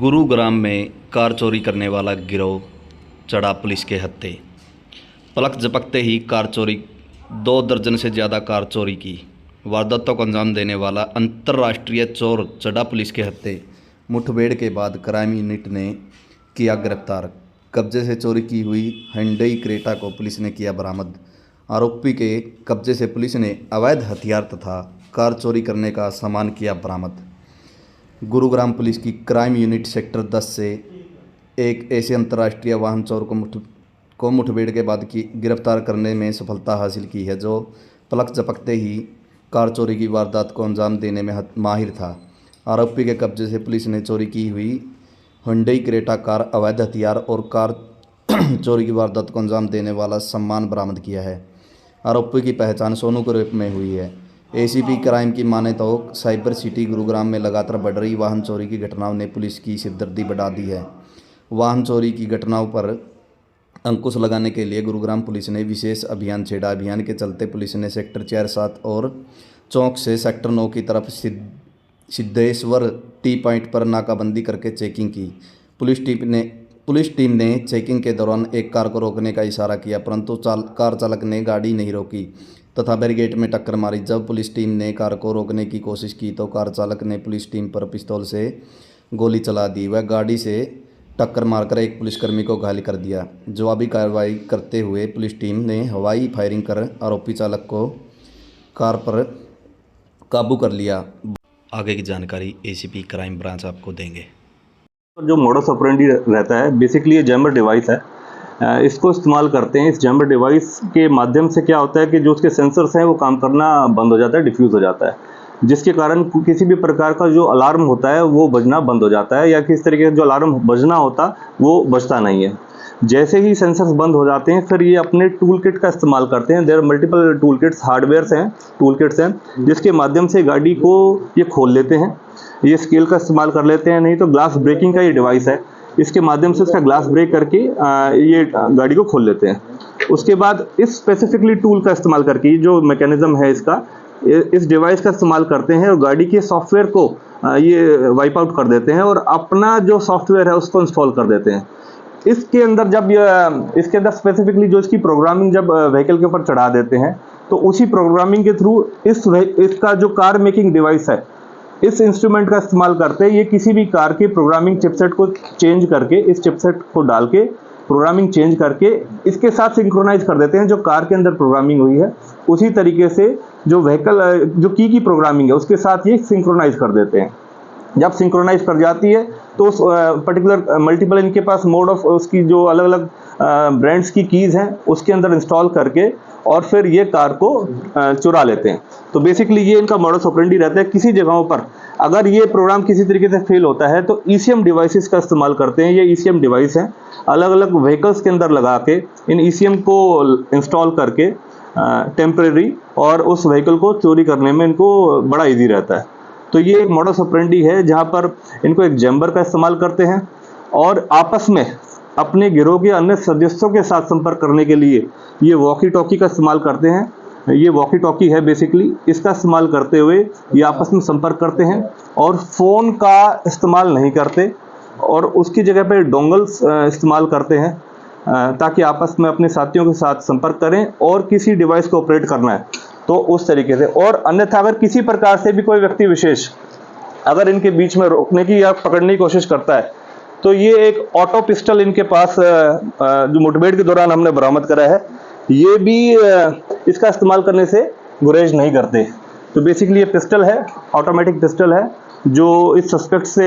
गुरुग्राम में कार चोरी करने वाला गिरोह चढ़ा पुलिस के हत्थे। पलक झपकते ही कार चोरी, 2 दर्जन से ज़्यादा कार चोरी की वारदातों को अंजाम देने वाला अंतर्राष्ट्रीय चोर चढ़ा पुलिस के हत्थे। मुठभेड़ के बाद क्राइम यूनिट ने किया गिरफ्तार। कब्जे से चोरी की हुई hyundai क्रेटा को पुलिस ने किया बरामद। आरोपी के कब्जे से पुलिस ने अवैध हथियार तथा कार चोरी करने का सामान किया बरामद। गुरुग्राम पुलिस की क्राइम यूनिट सेक्टर 10 से एक ऐसे अंतर्राष्ट्रीय वाहन चोर को मुठभेड़ के बाद की गिरफ्तार करने में सफलता हासिल की है, जो पलक झपकते ही कार चोरी की वारदात को अंजाम देने में माहिर था। आरोपी के कब्जे से पुलिस ने चोरी की हुई hyundai क्रेटा कार, अवैध हथियार और कार चोरी की वारदात को अंजाम देने वाला सामान बरामद किया है। आरोपी की पहचान सोनू के रूप में हुई है। एसीपी क्राइम की माने तो साइबर सिटी गुरुग्राम में लगातार बढ़ रही वाहन चोरी की घटनाओं ने पुलिस की सिरदर्दी बढ़ा दी है। वाहन चोरी की घटनाओं पर अंकुश लगाने के लिए गुरुग्राम पुलिस ने विशेष अभियान छेड़ा। अभियान के चलते पुलिस ने सेक्टर 4, 7 और चौक से सेक्टर 9 की तरफ सिद्धेश्वर टी पॉइंट पर नाकाबंदी करके चेकिंग की। पुलिस टीम ने चेकिंग के दौरान एक कार को रोकने का इशारा किया, परंतु कार चालक ने गाड़ी नहीं रोकी तथा बैरिकेड में टक्कर मारी। जब पुलिस टीम ने कार को रोकने की कोशिश की तो कार चालक ने पुलिस टीम पर पिस्तौल से गोली चला दी। वह गाड़ी से टक्कर मारकर एक पुलिसकर्मी को घायल कर दिया। जवाबी कार्रवाई करते हुए पुलिस टीम ने हवाई फायरिंग कर आरोपी चालक को कार पर काबू कर लिया। आगे की जानकारी एसीपी क्राइम ब्रांच आपको देंगे। जो मोडस ऑपरेंडी रहता है, बेसिकली ये जैमर डिवाइस है। इसको इस्तेमाल करते हैं। इस जैमर डिवाइस के माध्यम से क्या होता है कि जो उसके सेंसर्स हैं वो काम करना बंद हो जाता है, डिफ्यूज़ हो जाता है, जिसके कारण किसी भी प्रकार का जो अलार्म होता है वो बजना बंद हो जाता है, या किस तरीके से जो अलार्म बजना होता वो बजता नहीं है। जैसे ही सेंसर्स बंद हो जाते हैं, फिर ये अपने टूल किट का इस्तेमाल करते हैं। There are multiple tool kits, hardwares हैं, टूल किट्स हैं, जिसके माध्यम से गाड़ी को ये खोल लेते हैं। ये स्केल का इस्तेमाल कर लेते हैं, नहीं तो ग्लास ब्रेकिंग का ये डिवाइस है। इसके माध्यम से इसका ग्लास ब्रेक करके ये गाड़ी को खोल लेते हैं। उसके बाद इस स्पेसिफिकली टूल का इस्तेमाल करके, जो मैकेनिज्म है इसका, इस डिवाइस का इस्तेमाल करते हैं और गाड़ी के सॉफ्टवेयर को ये वाइप आउट कर देते हैं और अपना जो सॉफ्टवेयर है उसको इंस्टॉल कर देते हैं। इसके अंदर स्पेसिफिकली जो इसकी प्रोग्रामिंग जब व्हीकल के ऊपर चढ़ा देते हैं, तो उसी प्रोग्रामिंग के थ्रू इसका जो कार मेकिंग डिवाइस है, इस इंस्ट्रूमेंट का इस्तेमाल करते हैं। ये किसी भी कार के प्रोग्रामिंग चिपसेट को चेंज करके, इस चिपसेट को डाल के प्रोग्रामिंग चेंज करके इसके साथ सिंक्रोनाइज कर देते हैं। जो कार के अंदर प्रोग्रामिंग हुई है उसी तरीके से जो व्हीकल जो की प्रोग्रामिंग है उसके साथ ये सिंक्रोनाइज कर देते हैं। जब सिंक्रोनाइज कर जाती है तो उस पर्टिकुलर मल्टीपल इनके पास मोड ऑफ उसकी जो अलग अलग ब्रांड्स की कीज़ हैं उसके अंदर इंस्टॉल करके और फिर ये कार को चुरा लेते हैं। तो बेसिकली ये इनका मॉडस ऑपरेंडी रहता है। किसी जगहों पर अगर ये प्रोग्राम किसी तरीके से फेल होता है तो ECM डिवाइसेस का इस्तेमाल करते हैं। ये ECM डिवाइस हैं, अलग अलग व्हीकल्स के अंदर लगा के इन ECM को इंस्टॉल करके टेम्परेरी, और उस व्हीकल को चोरी करने में इनको बड़ा ईजी रहता है। तो ये एक मॉडस ऑपरेंडी है जहाँ पर इनको एक जैम्बर का इस्तेमाल करते हैं और आपस में अपने गिरोह के अन्य सदस्यों के साथ संपर्क करने के लिए ये वॉकी टॉकी का इस्तेमाल करते हैं। ये वॉकी टॉकी है बेसिकली, इसका इस्तेमाल करते हुए ये आपस में संपर्क करते हैं और फ़ोन का इस्तेमाल नहीं करते और उसकी जगह पर डोंगल्स इस्तेमाल करते हैं ताकि आपस में अपने साथियों के साथ संपर्क करें और किसी डिवाइस को ऑपरेट करना है तो उस तरीके से। और अन्यथा अगर किसी प्रकार से भी कोई व्यक्ति विशेष अगर इनके बीच में रोकने की या पकड़ने की कोशिश करता है तो ये एक ऑटो पिस्टल इनके पास जो मुठभेड़ के दौरान हमने बरामद करा है, ये भी इसका इस्तेमाल करने से गुरेज नहीं करते। तो बेसिकली ये पिस्टल है, ऑटोमेटिक पिस्टल है, जो इस सस्पेक्ट से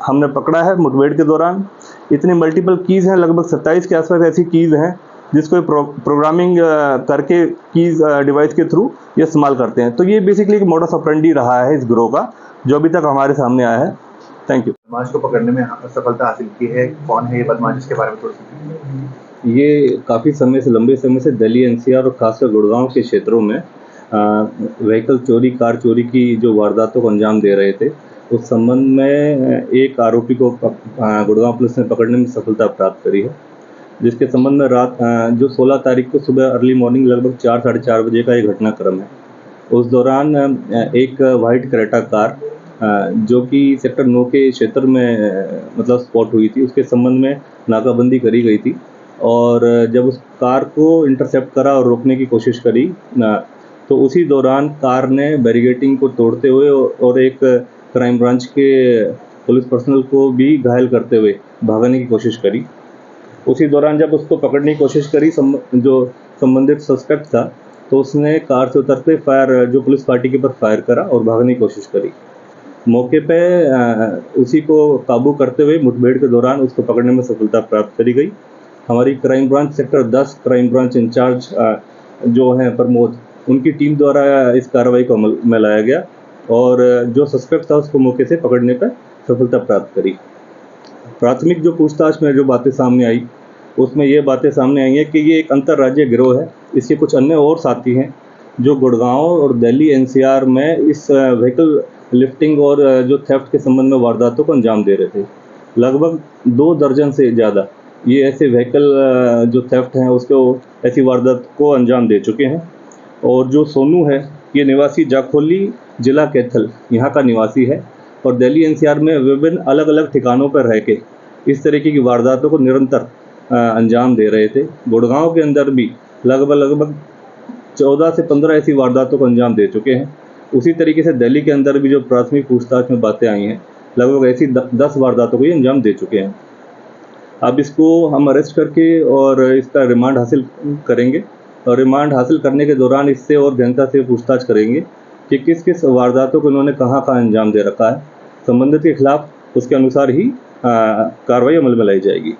हमने पकड़ा है मुठभेड़ के दौरान। इतनी मल्टीपल कीज़ हैं, लगभग 27 के आसपास ऐसी कीज़ हैं जिसको प्रोग्रामिंग करके कीज़ डिवाइस के थ्रू ये इस्तेमाल करते हैं। तो ये बेसिकली एक मॉडस ऑपरेंडी रहा है इस गिरोह का, जो अभी तक हमारे सामने आया है। Thank you. बदमाश को पकड़ने में सफलता हासिल की है। कौन है ये बदमाश, इसके बारे में थोड़ा सा? ये काफ़ी लंबे समय से दिल्ली NCR और खासकर गुड़गांव के क्षेत्रों में व्हीकल चोरी, कार चोरी की जो वारदातों को अंजाम दे रहे थे, उस संबंध में एक आरोपी को गुड़गांव पुलिस ने पकड़ने में सफलता प्राप्त करी है, जिसके संबंध में रात जो 16 तारीख को सुबह अर्ली मॉर्निंग लगभग 4 साढ़े 4 बजे का ये घटनाक्रम है। उस दौरान एक वाइट क्रेटा कार जो कि सेक्टर 9 के क्षेत्र में मतलब स्पॉट हुई थी, उसके संबंध में नाकाबंदी करी गई थी। और जब उस कार को इंटरसेप्ट करा और रोकने की कोशिश करी तो उसी दौरान कार ने बैरिकेडिंग को तोड़ते हुए और एक क्राइम ब्रांच के पुलिस पर्सनल को भी घायल करते हुए भागने की कोशिश करी। उसी दौरान जब उसको पकड़ने की कोशिश करी जो संबंधित सस्पेक्ट था, तो उसने कार से उतरते जो पुलिस पार्टी के ऊपर फायर करा और भागने की कोशिश करी। मौके पे उसी को काबू करते हुए मुठभेड़ के दौरान उसको पकड़ने में सफलता प्राप्त करी गई। हमारी crime branch sector 10 crime branch incharge जो हैं प्रमोद, उनकी टीम द्वारा इस कार्रवाई को अमल में लाया गया और जो सस्पेक्ट था उसको मौके से पकड़ने पर सफलता प्राप्त करी। प्राथमिक जो पूछताछ में जो बातें सामने आई, उसमें ये बातें सामने आई हैं कि ये एक अंतर्राज्यीय गिरोह है। इसके कुछ अन्य और साथी हैं जो गुड़गांव और दिल्ली एनसीआर में इस व्हीकल लिफ्टिंग और जो थेफ्ट के संबंध में वारदातों को अंजाम दे रहे थे। लगभग 2 दर्जन से ज़्यादा ये ऐसे व्हीकल जो थेफ्ट हैं उसको ऐसी वारदात को अंजाम दे चुके हैं। और जो सोनू है, ये निवासी जाखोली जिला कैथल यहाँ का निवासी है और दिल्ली एनसीआर में विभिन्न अलग अलग ठिकानों पर रह के इस तरीके की वारदातों को निरंतर अंजाम दे रहे थे। गुड़गांव के अंदर भी लगभग 14 से 15 ऐसी वारदातों को अंजाम दे चुके हैं। उसी तरीके से दिल्ली के अंदर भी जो प्राथमिक पूछताछ में बातें आई हैं, लगभग ऐसी 10 वारदातों को ये अंजाम दे चुके हैं। अब इसको हम अरेस्ट करके और इसका रिमांड हासिल करेंगे और रिमांड हासिल करने के दौरान इससे और गहनता से पूछताछ करेंगे कि किस किस वारदातों को इन्होंने कहाँ अंजाम दे रखा है। संबंधित के खिलाफ उसके अनुसार ही कार्रवाई अमल में लाई जाएगी।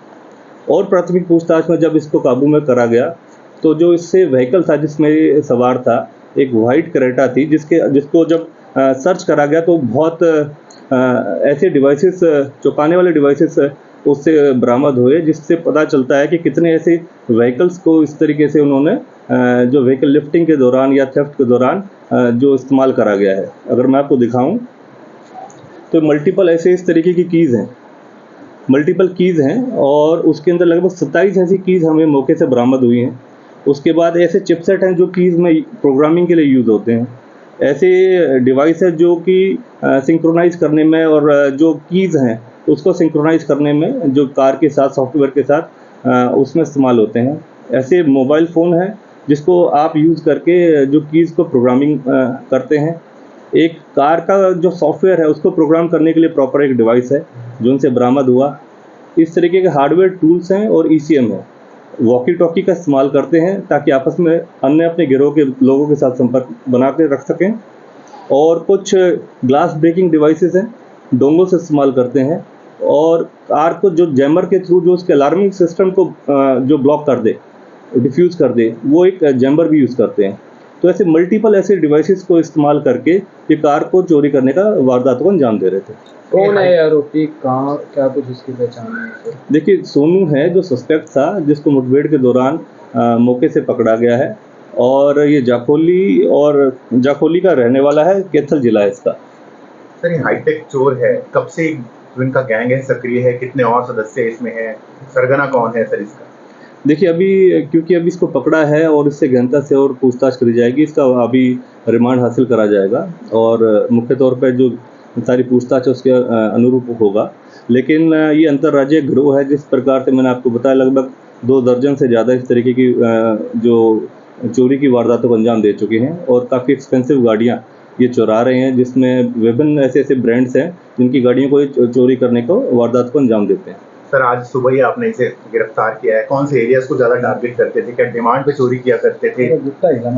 और प्राथमिक पूछताछ में जब इसको काबू में करा गया तो जो इससे व्हीकल था जिसमें ये सवार था, एक वाइट क्रेटा थी, जिसको जब सर्च करा गया तो बहुत ऐसे डिवाइसेस, चौंकाने वाले डिवाइसेस उससे बरामद हुए, जिससे पता चलता है कि कितने ऐसे व्हीकल्स को इस तरीके से उन्होंने जो व्हीकल लिफ्टिंग के दौरान या थेफ्ट के दौरान जो इस्तेमाल करा गया है। अगर मैं आपको दिखाऊं तो मल्टीपल ऐसे इस तरीके की मल्टीपल कीज़ हैं और उसके अंदर लगभग 27 ऐसी कीज़ हमें मौके से बरामद हुई हैं। उसके बाद ऐसे चिपसेट हैं जो कीज़ में प्रोग्रामिंग के लिए यूज़ होते हैं। ऐसे डिवाइस है जो कि सिंक्रोनाइज़ करने में और जो कीज़ हैं उसको सिंक्रोनाइज़ करने में जो कार के साथ, सॉफ्टवेयर के साथ उसमें इस्तेमाल होते हैं। ऐसे मोबाइल फ़ोन है जिसको आप यूज़ करके जो कीज़ को प्रोग्रामिंग करते हैं। एक कार का जो सॉफ्टवेयर है उसको प्रोग्राम करने के लिए प्रॉपर एक डिवाइस है जो उनसे बरामद हुआ। इस तरीके के हार्डवेयर टूल्स हैं और ECM है। वॉकी टॉकी का इस्तेमाल करते हैं ताकि आपस में अन्य अपने गिरोह के लोगों के साथ संपर्क बना के रख सकें। और कुछ ग्लास ब्रेकिंग डिवाइसेस हैं, डोंगों से इस्तेमाल करते हैं। और कार को जो जैमर के थ्रू जो उसके अलार्मिंग सिस्टम को जो ब्लॉक कर दे, डिफ्यूज़ कर दे, वो एक जैमर भी यूज़ करते हैं। तो ऐसे मल्टीपल ऐसे डिवाइसेस को इस्तेमाल करके ये कार को चोरी करने का वारदात को अंजाम दे रहे थे। कौन है आरोपी, कहाँ, क्या कुछ इसकी पहचान है? देखिए, सोनू है जो सस्पेक्ट था, जिसको मुठभेड़ के दौरान मौके से पकड़ा गया है और ये जाखोली का रहने वाला है, कैथल जिला है इसका। सर, ये हाईटेक चोर है, कब से इनका गैंग है, सक्रिय है, कितने और सदस्य इसमें हैं, सरगना कौन है सर इसका? देखिए, क्योंकि अभी इसको पकड़ा है और इससे गहनता से और पूछताछ करी जाएगी, इसका अभी रिमांड हासिल करा जाएगा और मुख्य तौर पर जो सारी पूछताछ है उसके अनुरूप होगा। लेकिन ये अंतर्राज्यीय गिरोह है, जिस प्रकार से मैंने आपको बताया, लगभग 2 दर्जन से ज़्यादा इस तरीके की जो चोरी की वारदातों को अंजाम दे चुके हैं और काफ़ी एक्सपेंसिव गाड़ियाँ ये चुरा रहे हैं, जिसमें विभिन्न ऐसे ब्रांड्स हैं जिनकी गाड़ियों को ये चोरी करने को, वारदात को अंजाम देते हैं। सर, आज सुबह ही आपने इसे गिरफ्तार किया है, कौन से एरियाज को ज़्यादा टारगेट करते थे, क्या डिमांड पे चोरी किया करते थे,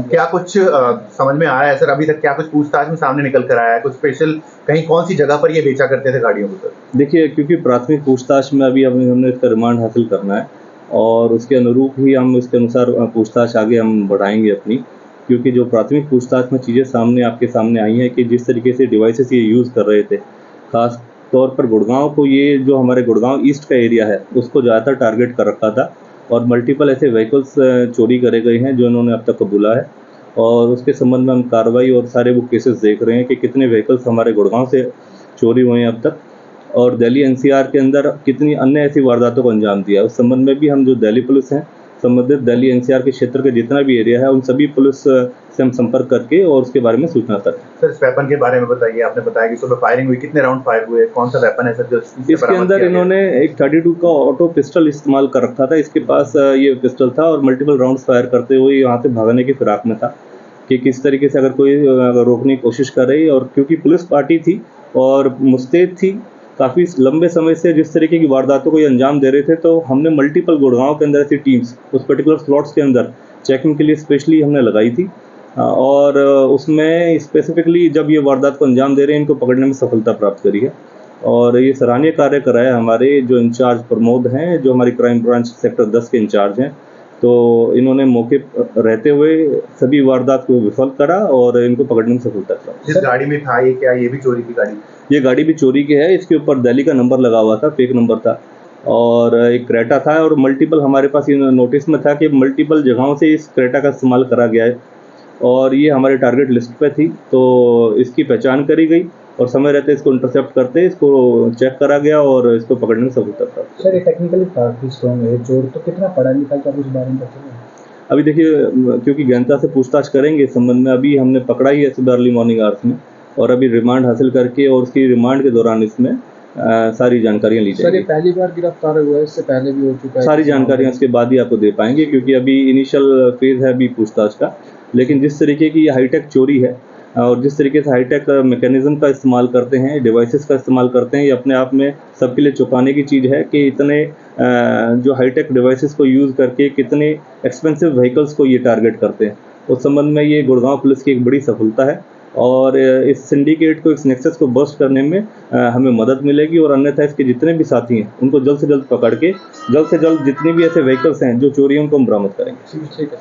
क्या कुछ समझ में आया है सर? अभी तक क्या कुछ पूछताछ में सामने निकल कर आया है, कुछ स्पेशल कहीं कौन सी जगह पर ये बेचा करते थे गाड़ियों को? सर देखिए, क्योंकि प्राथमिक पूछताछ में अभी हमने इसका रिमांड हासिल करना है और उसके अनुरूप ही हम इसके अनुसार पूछताछ आगे हम बढ़ाएंगे अपनी, क्योंकि जो प्राथमिक पूछताछ में चीज़ें आपके सामने आई हैं कि जिस तरीके से डिवाइसेस ये यूज़ कर रहे थे, खास तौर पर गुड़गांव को, ये जो हमारे गुड़गांव ईस्ट का एरिया है उसको ज़्यादातर टारगेट कर रखा था और मल्टीपल ऐसे व्हीकल्स चोरी करे गए हैं जो इन्होंने अब तक कबूला है। और उसके संबंध में हम कार्रवाई और सारे वो केसेस देख रहे हैं कि कितने व्हीकल्स हमारे गुड़गांव से चोरी हुए हैं अब तक और दिल्ली NCR के अंदर कितनी अन्य ऐसी वारदातों को अंजाम दिया है। उस संबंध में भी हम जो दिल्ली पुलिस हैं, संबंधित दिल्ली एनसीआर के क्षेत्र के जितना भी एरिया है उन सभी पुलिस से हम संपर्क करके और उसके बारे में सूचना करें। सर इस वेपन के बारे में बताइए, आपने बताया कि सुबह फायरिंग हुई, कितने राउंड फायर हुए, कौन सा वेपन है सर जो इसके अंदर इन्होंने एक 32 का ऑटो पिस्टल इस्तेमाल कर रखा था। इसके पास ये पिस्टल था और मल्टीपल राउंड्स फायर करते हुए यहाँ से भागने की फिराक में था कि किस तरीके से अगर कोई रोकने की कोशिश कर रही, और क्योंकि पुलिस पार्टी थी और मुस्तैद थी काफ़ी लंबे समय से जिस तरीके की वारदातों को ये अंजाम दे रहे थे, तो हमने मल्टीपल गुड़गांव के अंदर ऐसी टीम्स उस पर्टिकुलर स्लॉट्स के अंदर चेकिंग के लिए स्पेशली हमने लगाई थी और उसमें स्पेसिफिकली जब ये वारदात को अंजाम दे रहे हैं इनको पकड़ने में सफलता प्राप्त करी है। और ये सराहनीय कार्य करा है हमारे जो इंचार्ज प्रमोद हैं, जो हमारी क्राइम ब्रांच सेक्टर 10 के इंचार्ज हैं। तो इन्होंने मौके पर रहते हुए सभी वारदात को विफल करा और इनको पकड़ने में सफलता प्राप्त। जिस गाड़ी में था ये, क्या ये भी चोरी की गाड़ी? ये गाड़ी भी चोरी की है। इसके ऊपर दिल्ली का नंबर लगा हुआ था, फेक नंबर था, और एक क्रेटा था और मल्टीपल हमारे पास ये नोटिस में था कि मल्टीपल जगहों से इस क्रेटा का इस्तेमाल करा गया है और ये हमारे टारगेट लिस्ट पे थी। तो इसकी पहचान करी गई और समय रहते इसको इंटरसेप्ट करते इसको चेक करा गया और इसको पकड़ने में सफलता प्राप्त। सर ये टेक्निकली काफी स्ट्रॉन्ग है, चोर तो कितना पढ़ा लिखा क्या कुछ बारे में बताइए। अभी देखिए, क्योंकि गहनता से पूछताछ करेंगे इस संबंध में, अभी हमने पकड़ा ही है सुबह अर्ली मॉर्निंग आवर्स में और अभी रिमांड हासिल करके और उसकी रिमांड के दौरान इसमें सारी जानकारियां ली जाएंगी। सर ये पहली बार गिरफ्तार हुआ है, इससे पहले भी हो चुका है? सारी जानकारियां इसके बाद ही आपको दे पाएंगे क्योंकि अभी इनिशियल फेज है अभी पूछताछ का। लेकिन जिस तरीके की ये हाईटेक चोरी है और जिस तरीके से हाईटेक मैकेनिज्म का इस्तेमाल करते हैं, डिवाइसेस का इस्तेमाल करते हैं, ये अपने आप में सबके लिए चौंकाने की चीज़ है कि इतने जो हाईटेक डिवाइसेस को यूज़ करके कितने एक्सपेंसिव व्हीकल्स को ये टारगेट करते हैं। उस संबंध में ये गुड़गांव पुलिस की एक बड़ी सफलता है और इस सिंडिकेट को, इस नेक्सस को बस्ट करने में हमें मदद मिलेगी और अन्यथा इसके जितने भी साथी हैं उनको जल्द से जल्द पकड़ के जल्द से जल्द जितने भी ऐसे व्हीकल्स हैं जो चोरी हैं उनको हम बरामद करेंगे। ठीक है।